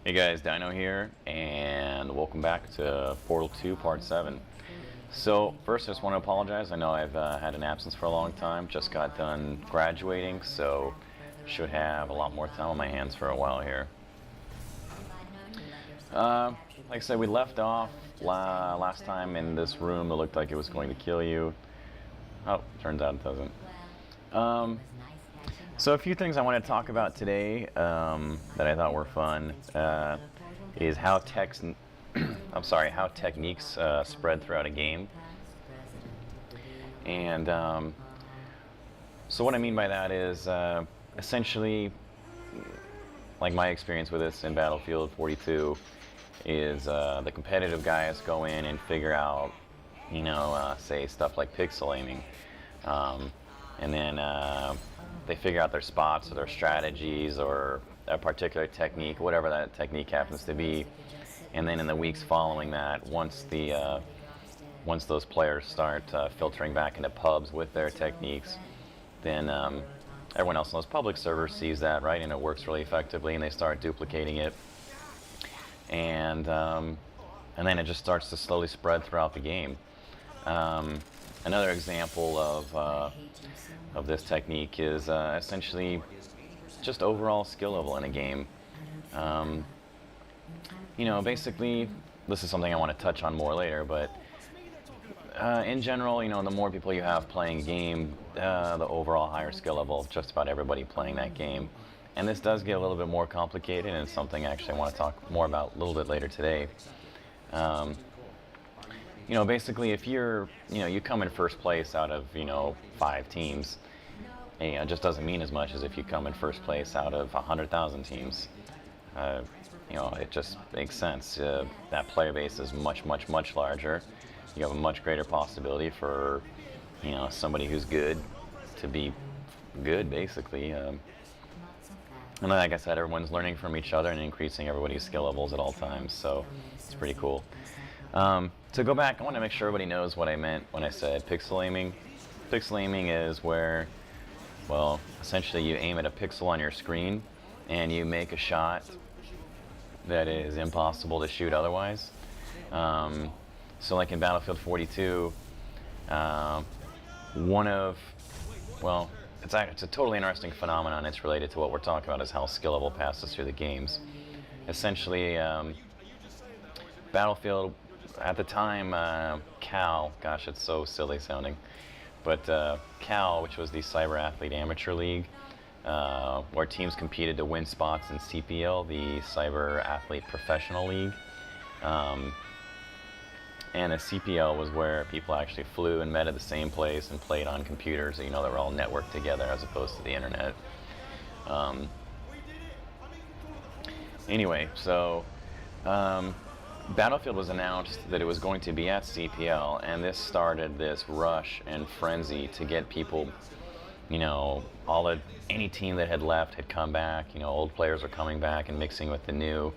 Hey guys, Dino here, and welcome back to Portal 2 Part 7. So, first I just want to apologize. I know I've had an absence for a long time, just got done graduating, so should have a lot more time on my hands for a while here. Like I said, we left off last time in this room that looked like it was going to kill you. Oh, turns out it doesn't. So a few things I want to talk about today that I thought were fun is how how techniques spread throughout a game. And so what I mean by that is essentially, like my experience with this in Battlefield 42 is the competitive guys go in and figure out, say stuff like pixel aiming, and then they figure out their spots or their strategies or a particular technique, whatever that technique happens to be. And then in the weeks following that, once those players start filtering back into pubs with their techniques, then everyone else on those public servers sees that, right? And it works really effectively, and they start duplicating it. And then it just starts to slowly spread throughout the game. Another example of this technique is essentially just overall skill level in a game. Basically, this is something I want to touch on more later, but in general, the more people you have playing a game, the overall higher skill level of just about everybody playing that game. And this does get a little bit more complicated, and it's something actually I want to talk more about a little bit later today. Basically, if you come in first place out of 5 teams, it just doesn't mean as much as if you come in first place out of 100,000 teams. It just makes sense. That player base is much, much, much larger. You have a much greater possibility for somebody who's good to be good, basically. And like I said, everyone's learning from each other and increasing everybody's skill levels at all times, so it's pretty cool. To go back, I want to make sure everybody knows what I meant when I said pixel aiming. Pixel aiming is where, well, essentially you aim at a pixel on your screen and you make a shot that is impossible to shoot otherwise. So like in Battlefield 42, it's a totally interesting phenomenon. It's related to what we're talking about, is how skill level passes through the games. Essentially, Battlefield, at the time, Cal, gosh, it's so silly sounding, but Cal, which was the Cyber Athlete Amateur League, where teams competed to win spots in CPL, the Cyber Athlete Professional League. And a CPL was where people actually flew and met at the same place and played on computers, they were all networked together as opposed to the internet. Anyway, so Battlefield was announced that it was going to be at CPL, and this started this rush and frenzy to get people, any team that had left had come back, old players were coming back and mixing with the new.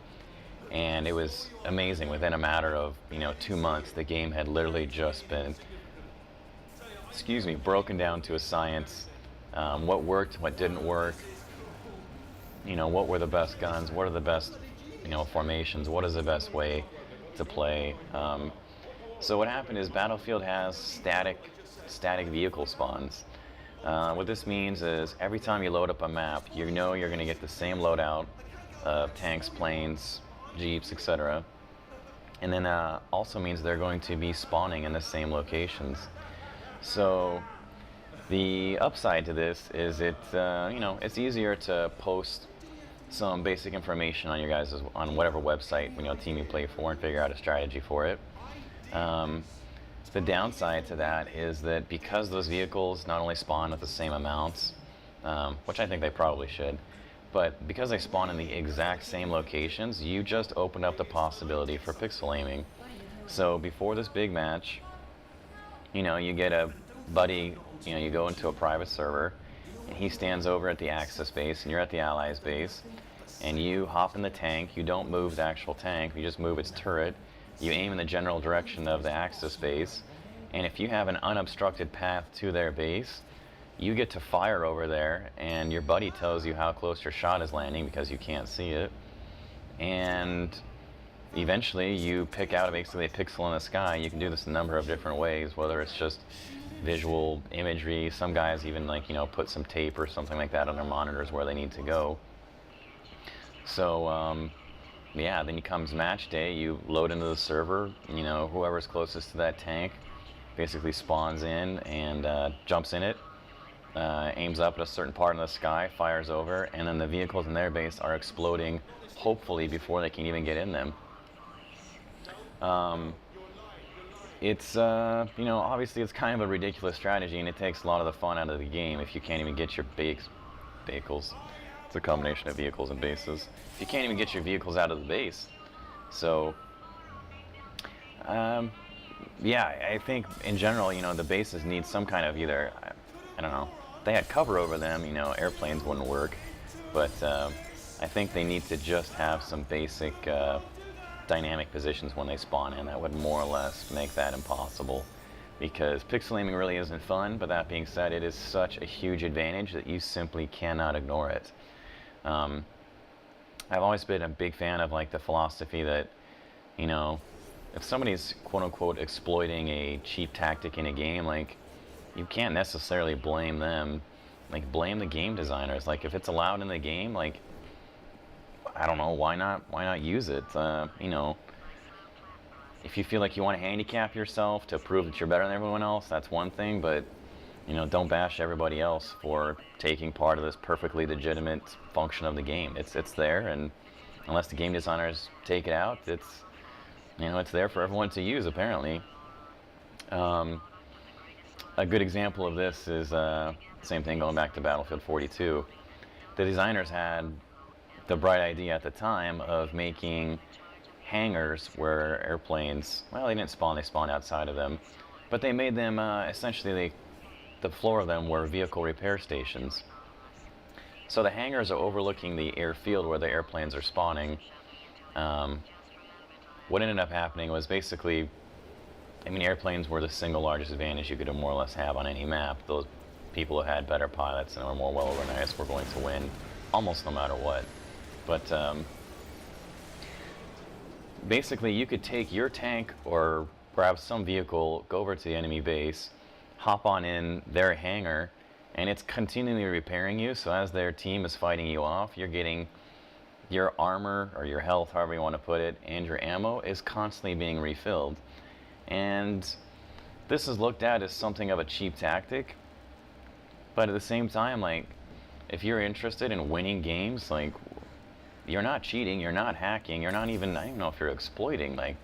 And it was amazing. Within a matter of 2 months, the game had literally just been broken down to a science. What worked, what didn't work, what were the best guns, what are the best formations, what is the best way to play. So what happened is Battlefield has static vehicle spawns. What this means is every time you load up a map, you're going to get the same loadout of tanks, planes, jeeps, etc. And then also means they're going to be spawning in the same locations. So the upside to this is it's easier to post some basic information on your guys' on whatever website team you play for and figure out a strategy for it. The downside to that is that because those vehicles not only spawn at the same amounts, which I think they probably should, but because they spawn in the exact same locations, you just opened up the possibility for pixel aiming. So before this big match, you get a buddy, you go into a private server, and he stands over at the Axis base, and you're at the Allies base, and you hop in the tank. You don't move the actual tank, you just move its turret. You aim in the general direction of the Axis base, and if you have an unobstructed path to their base, you get to fire over there, and your buddy tells you how close your shot is landing because you can't see it. and eventually you pick out basically a pixel in the sky. You can do this a number of different ways, whether it's just visual imagery. Some guys even like, put some tape or something like that on their monitors where they need to go. So yeah, then comes match day, you load into the server, whoever's closest to that tank basically spawns in and jumps in it, aims up at a certain part in the sky, fires over, and then the vehicles in their base are exploding, hopefully before they can even get in them. It's, obviously it's kind of a ridiculous strategy, and it takes a lot of the fun out of the game if you can't even get your vehicles. It's a combination of vehicles and bases. If you can't even get your vehicles out of the base. So, yeah, I think in general, the bases need some kind of either, I don't know, if they had cover over them, airplanes wouldn't work. But I think they need to just have some basic dynamic positions when they spawn in. That would more or less make that impossible, because pixel aiming really isn't fun. But that being said, it is such a huge advantage that you simply cannot ignore it. I've always been a big fan of like the philosophy that, if somebody's quote unquote exploiting a cheap tactic in a game, like, you can't necessarily blame them. Like, blame the game designers. Like, if it's allowed in the game, like, I don't know, why not use it? If you feel like you want to handicap yourself to prove that you're better than everyone else, that's one thing, but don't bash everybody else for taking part of this perfectly legitimate function of the game. It's there, and unless the game designers take it out, it's there for everyone to use, apparently. A good example of this is same thing going back to Battlefield 42. The designers had the bright idea at the time of making hangars where airplanes, well, they didn't spawn, they spawned outside of them, but they made them essentially the floor of them were vehicle repair stations. So the hangars are overlooking the airfield where the airplanes are spawning. What ended up happening was basically, airplanes were the single largest advantage you could more or less have on any map. Those people who had better pilots and were more well organized were going to win almost no matter what. But basically, you could take your tank or grab some vehicle, go over to the enemy base, hop on in their hangar, and it's continually repairing you. So as their team is fighting you off, you're getting your armor or your health, however you want to put it, and your ammo is constantly being refilled. And this is looked at as something of a cheap tactic, but at the same time, like, if you're interested in winning games, like, you're not cheating, you're not hacking, you're not even, I don't know if you're exploiting, like,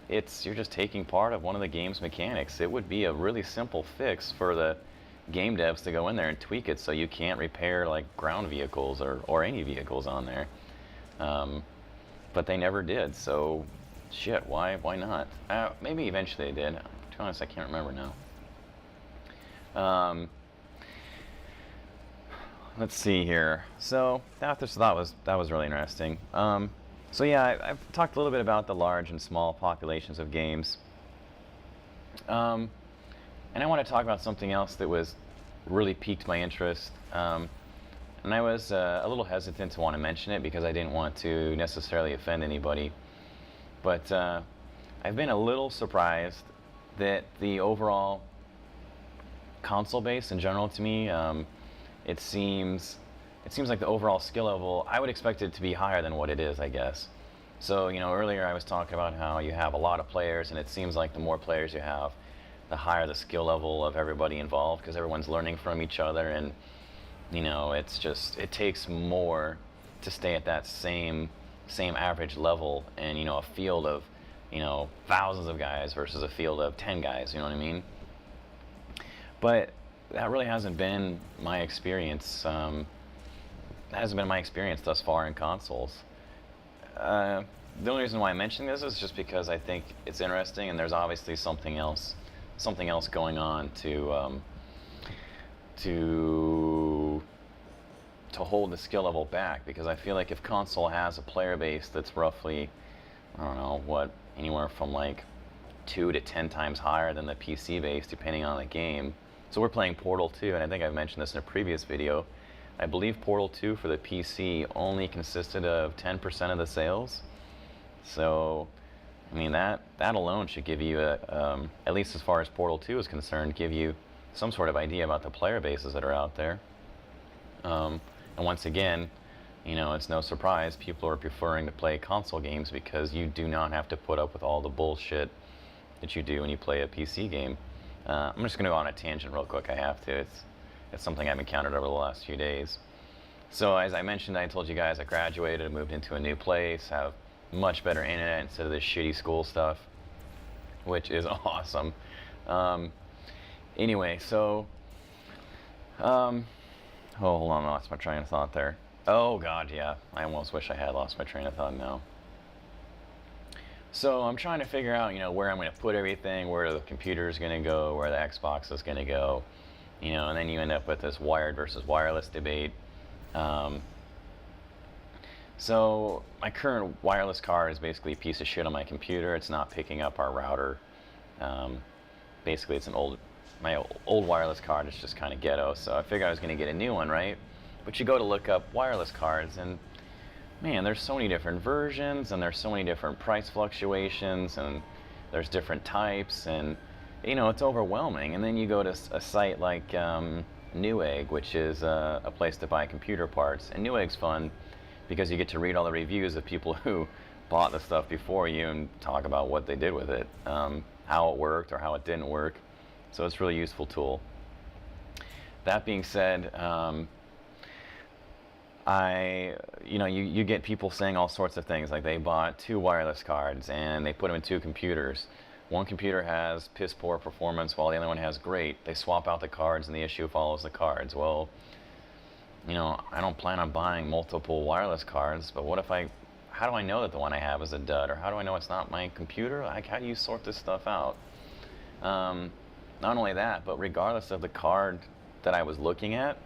you're just taking part of one of the game's mechanics. It would be a really simple fix for the game devs to go in there and tweak it so you can't repair like ground vehicles or any vehicles on there. But they never did, so shit, why not? Maybe eventually they did. To be honest, I can't remember now. Let's see here. So that was really interesting. So yeah, I've talked a little bit about the large and small populations of games. And I want to talk about something else that was really piqued my interest. And I was a little hesitant to want to mention it because I didn't want to necessarily offend anybody. But I've been a little surprised that the overall console base in general, to me, it seems like the overall skill level, I would expect it to be higher than what it is, I guess. So, earlier I was talking about how you have a lot of players, and it seems like the more players you have, the higher the skill level of everybody involved, because everyone's learning from each other, and, it takes more to stay at that same average level in, a field of, thousands of guys versus a field of 10 guys, you know what I mean? But that really hasn't been my experience. That hasn't been my experience thus far in consoles. The only reason why I'm mentioning this is just because I think it's interesting, and there's obviously something else going on to hold the skill level back. Because I feel like if console has a player base that's roughly, I don't know, anywhere from like 2 to 10 times higher than the PC base, depending on the game. So we're playing Portal 2, and I think I've mentioned this in a previous video. I believe Portal 2 for the PC only consisted of 10% of the sales. So, I mean, that alone should give you at least as far as Portal 2 is concerned, give you some sort of idea about the player bases that are out there. And once again, you know, it's no surprise people are preferring to play console games because you do not have to put up with all the bullshit that you do when you play a PC game. I'm just going to go on a tangent real quick. I have to. It's something I've encountered over the last few days. So as I mentioned, I told you guys I graduated, moved into a new place, have much better internet instead of this shitty school stuff, which is awesome. Anyway, so, oh, hold on, I lost my train of thought there. Oh God, yeah, I almost wish I had lost my train of thought now. So I'm trying to figure out, you know, where I'm going to put everything, where the computer is going to go, where the Xbox is going to go, you know, and then you end up with this wired versus wireless debate. So my current wireless card is basically a piece of shit on my computer. It's not picking up our router. Basically, it's my old wireless card is just kind of ghetto. So I figured I was going to get a new one, right? But you go to look up wireless cards, and man, there's so many different versions, and there's so many different price fluctuations, and there's different types, and you know, it's overwhelming. And then you go to a site like Newegg, which is a place to buy computer parts, and Newegg's fun because you get to read all the reviews of people who bought the stuff before you and talk about what they did with it, how it worked or how it didn't work. So it's a really useful tool. That being said, you get people saying all sorts of things, like they bought 2 wireless cards and they put them in 2 computers. One computer has piss poor performance while the other one has great. They swap out the cards and the issue follows the cards. Well, you know, I don't plan on buying multiple wireless cards, but what if how do I know that the one I have is a dud? Or how do I know it's not my computer? Like, how do you sort this stuff out? Not only that, but regardless of the card that I was looking at,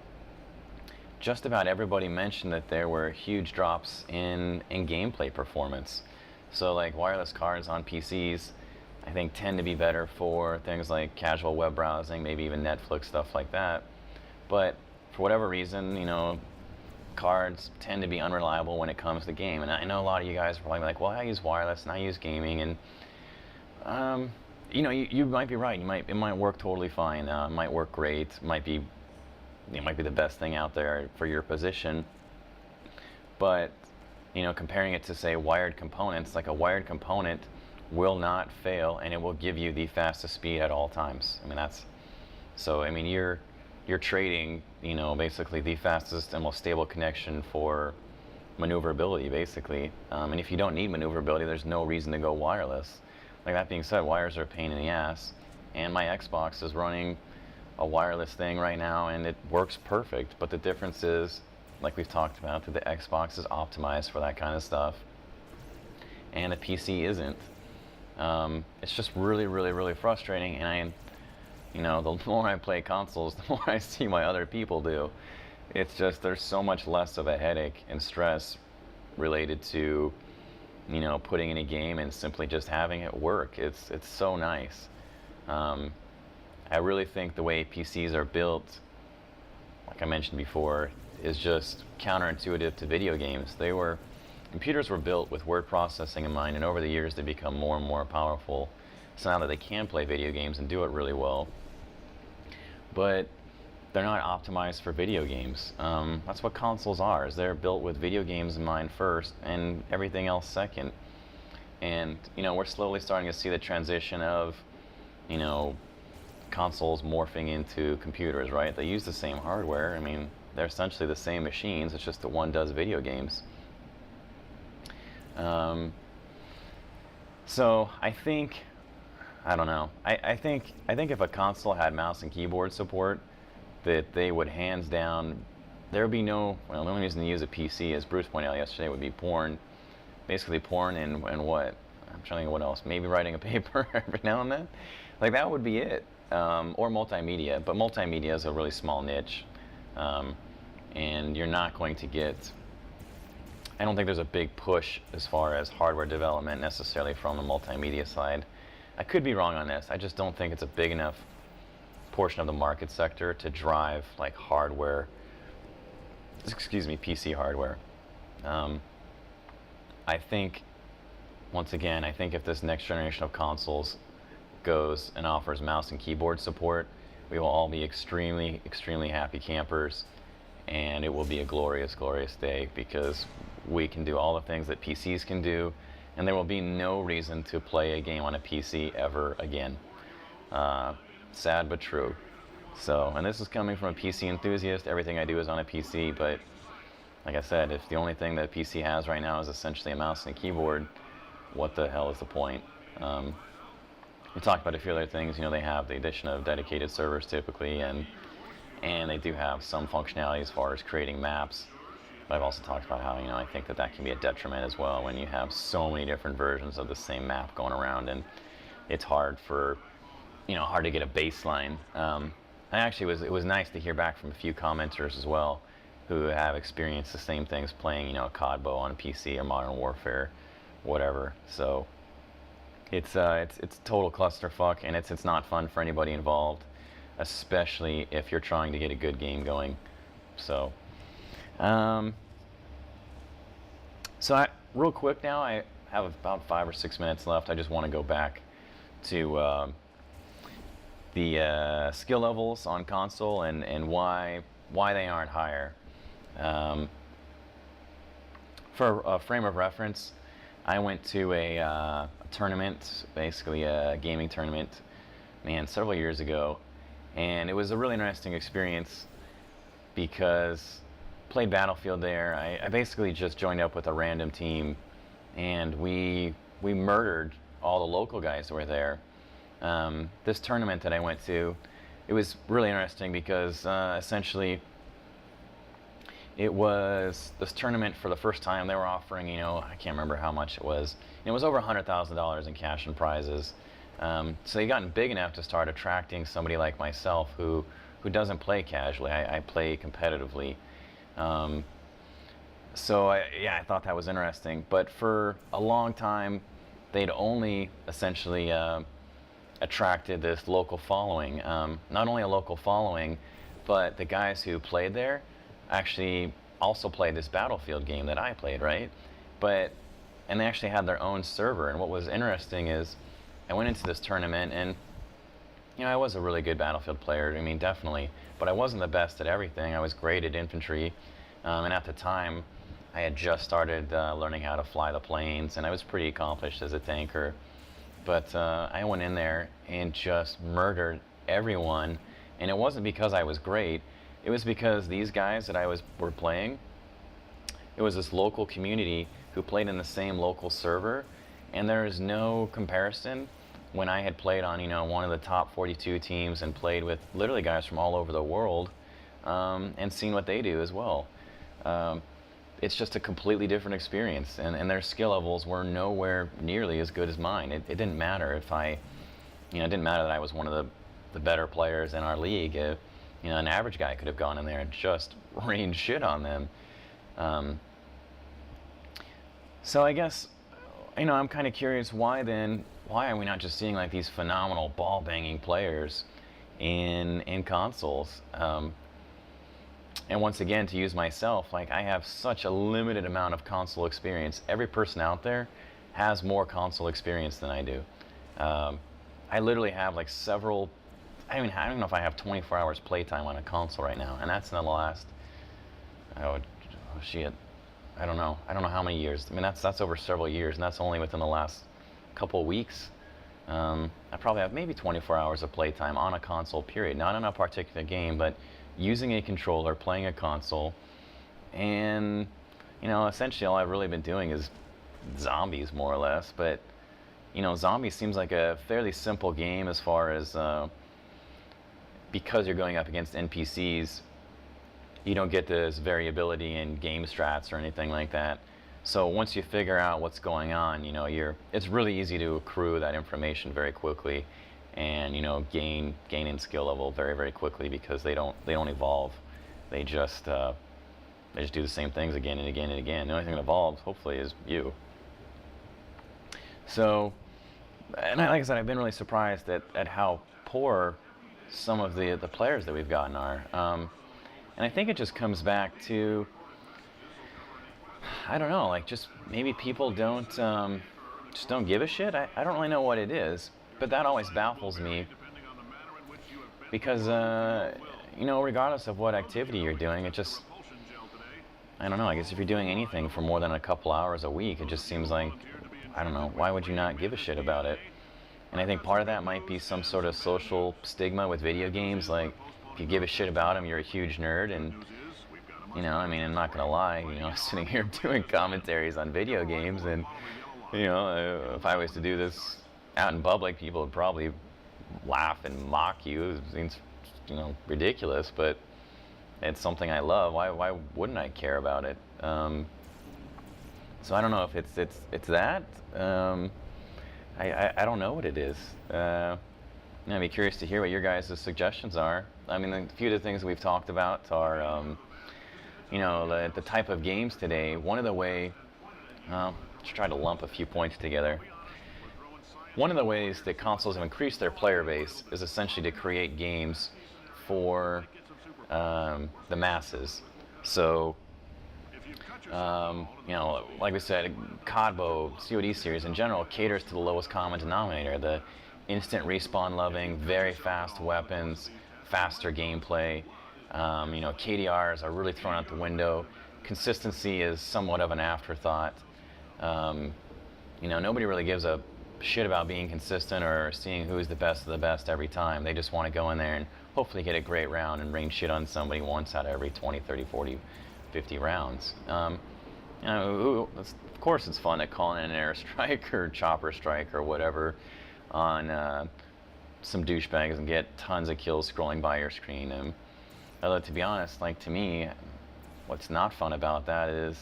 just about everybody mentioned that there were huge drops in gameplay performance. So like wireless cards on PCs, I think tend to be better for things like casual web browsing, maybe even Netflix, stuff like that. But for whatever reason, you know, cards tend to be unreliable when it comes to game. And I know a lot of you guys are probably like, well, I use wireless and I use gaming, and you know, you might be right. It might work totally fine. It might work great. It might be the best thing out there for your position. But you know, comparing it to say wired components, like a wired component will not fail, and it will give you the fastest speed at all times. I mean, you're trading, you know, basically the fastest and most stable connection for maneuverability, basically. And if you don't need maneuverability, there's no reason to go wireless. Like, that being said, wires are a pain in the ass, and my Xbox is running a wireless thing right now, and it works perfect. But the difference is, like we've talked about, that the Xbox is optimized for that kind of stuff, and the PC isn't. It's just really, really, really frustrating, and you know, the more I play consoles, the more I see why other people do. It's just, there's so much less of a headache and stress related to, you know, putting in a game and simply just having it work. It's so nice. I really think the way PCs are built, like I mentioned before, is just counterintuitive to video games. Computers were built with word processing in mind, and over the years they become more and more powerful. So now that they can play video games and do it really well, but they're not optimized for video games. That's what consoles are. They're built with video games in mind first, and everything else second. And you know, we're slowly starting to see the transition of, you know, consoles morphing into computers. Right? They use the same hardware. I mean, they're essentially the same machines. It's just that one does video games. So I think, I don't know. I think if a console had mouse and keyboard support, that they would hands down, there would be no, well, the only reason to use a PC, as Bruce pointed out yesterday, would be porn. Basically porn and what? I'm trying to think of what else. Maybe writing a paper every now and then. Like, that would be it. Or multimedia, but multimedia is a really small niche. And you're not going to get, I don't think there's a big push as far as hardware development necessarily from the multimedia side. I could be wrong on this. I just don't think it's a big enough portion of the market sector to drive like hardware excuse me, PC hardware. Um, I think, once again, I think if this next generation of consoles goes and offers mouse and keyboard support, we will all be extremely, extremely happy campers, and it will be a glorious, glorious day because we can do all the things that PCs can do, and there will be no reason to play a game on a PC ever again. Sad but true. So, and this is coming from a PC enthusiast. Everything I do is on a PC, but like I said, if the only thing that a PC has right now is essentially a mouse and a keyboard, what the hell is the point? We talked about a few other things. You know, they have the addition of dedicated servers typically, and they do have some functionality as far as creating maps. But I've also talked about how, you know, I think that that can be a detriment as well when you have so many different versions of the same map going around, and it's hard for, you know, hard to get a baseline. It was nice to hear back from a few commenters as well who have experienced the same things playing, you know, CODBO on PC or Modern Warfare, whatever. So it's total clusterfuck, and it's not fun for anybody involved, especially if you're trying to get a good game going. So, real quick now, I have about 5 or 6 minutes left. I just want to go back to the skill levels on console and why they aren't higher. For a frame of reference, I went to a tournament, basically a gaming tournament, several years ago, and it was a really interesting experience because played Battlefield there. I basically just joined up with a random team, and we murdered all the local guys that were there. This tournament that I went to, it was really interesting because essentially it was this tournament for the first time. They were offering, you know, I can't remember how much it was. It was over $100,000 in cash and prizes. So they gotten big enough to start attracting somebody like myself who doesn't play casually. I play competitively. So I thought that was interesting. But for a long time, they'd only essentially attracted this local following. Not only a local following, but the guys who played there actually also played this Battlefield game that I played, right? And they actually had their own server. And what was interesting is I went into this tournament, and you know, I was a really good Battlefield player. I mean, definitely, but I wasn't the best at everything. I was great at infantry, and at the time, I had just started learning how to fly the planes, and I was pretty accomplished as a tanker. But I went in there and just murdered everyone, and it wasn't because I was great. It was because these guys that were playing, it was this local community who played in the same local server, and there is no comparison when I had played on, you know, one of the top 42 teams and played with literally guys from all over the world, and seen what they do as well. It's just a completely different experience, and their skill levels were nowhere nearly as good as mine. It didn't matter if it didn't matter that I was one of the better players in our league. You know, an average guy could have gone in there and just rained shit on them. So I guess, you know, I'm kind of curious why are we not just seeing like these phenomenal ball banging players in consoles? And once again, to use myself, like I have such a limited amount of console experience. Every person out there has more console experience than I do. I literally have like several. I don't even know if I have 24 hours playtime on a console right now, and that's in the last. Oh shit. I don't know how many years. I mean, that's over several years, and that's only within the last couple of weeks. I probably have maybe 24 hours of playtime on a console, period. Not on a particular game, but using a controller, playing a console, and, you know, essentially all I've really been doing is zombies, more or less. But, you know, zombies seems like a fairly simple game as far as, because you're going up against NPCs, you don't get this variability in game strats or anything like that. So once you figure out what's going on, you know, it's really easy to accrue that information very quickly, and, you know, gain in skill level very, very quickly, because they don't evolve. They just do the same things again and again and again. The only thing that evolves, hopefully, is you. So, and like I said, I've been really surprised at how poor some of the players that we've gotten are. And I think it just comes back to, I don't know, like just maybe people just don't give a shit. I don't really know what it is, but that always baffles me because, regardless of what activity you're doing, it just, I don't know, I guess if you're doing anything for more than a couple hours a week, it just seems like, I don't know, why would you not give a shit about it? And I think part of that might be some sort of social stigma with video games, like if you give a shit about them, you're a huge nerd, and I mean, I'm not gonna lie, sitting here doing commentaries on video games, and if I was to do this out in public, people would probably laugh and mock you. It seems, ridiculous, but it's something I love. Why wouldn't I care about it? So I don't know if it's that. I don't know what it is. I'd be curious to hear what your guys' suggestions are. I mean, a few of the things we've talked about are, the type of games today. One of the way, let's try to lump a few points together. One of the ways that consoles have increased their player base is essentially to create games for the masses. So, like we said, COD series in general caters to the lowest common denominator, the instant respawn loving, very fast weapons, faster gameplay. KDRs are really thrown out the window. Consistency is somewhat of an afterthought. Nobody really gives a shit about being consistent or seeing who's the best of the best every time. They just want to go in there and hopefully get a great round and rain shit on somebody once out of every 20, 30, 40, 50 rounds. Of course it's fun to call in an airstrike or chopper strike or whatever on some douchebags and get tons of kills scrolling by your screen. And although, to be honest, like, to me, what's not fun about that is,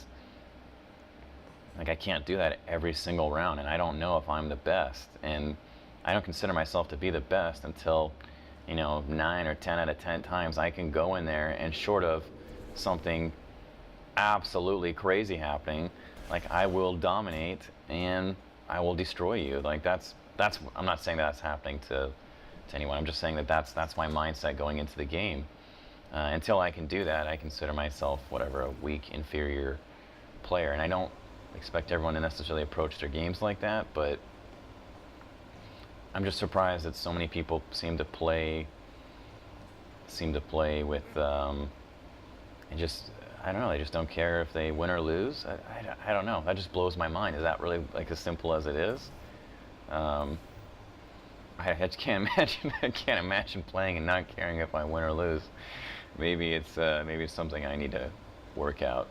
like, I can't do that every single round, and I don't know if I'm the best, and I don't consider myself to be the best until 9 or 10 out of 10 times I can go in there, and short of something absolutely crazy happening, like, I will dominate and I will destroy you. Like, that's I'm not saying that's happening to anyone. I'm just saying that's my mindset going into the game. Until I can do that, I consider myself a weak, inferior player, and I don't expect everyone to necessarily approach their games like that, but I'm just surprised that so many people seem to play with and just, I don't know, they just don't care if they win or lose. I don't know, that just blows my mind. Is that really, like, as simple as it is? I just can't imagine playing and not caring if I win or lose. Maybe it's something I need to work out.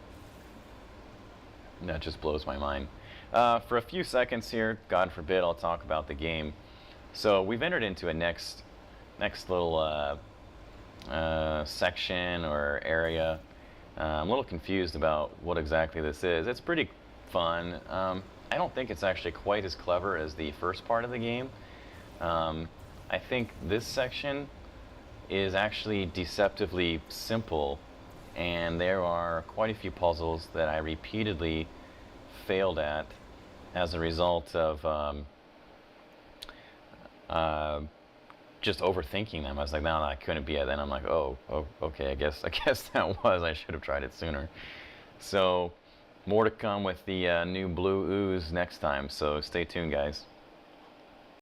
That just blows my mind. For a few seconds here, God forbid, I'll talk about the game. So we've entered into a next little section or area. I'm a little confused about what exactly this is. It's pretty fun. I don't think it's actually quite as clever as the first part of the game. I think this section is actually deceptively simple, and there are quite a few puzzles that I repeatedly failed at as a result of just overthinking them. I was like, no, I couldn't be it. Then I'm like, oh, okay, I guess that was. I should have tried it sooner. So more to come with the new blue ooze next time, so stay tuned, guys.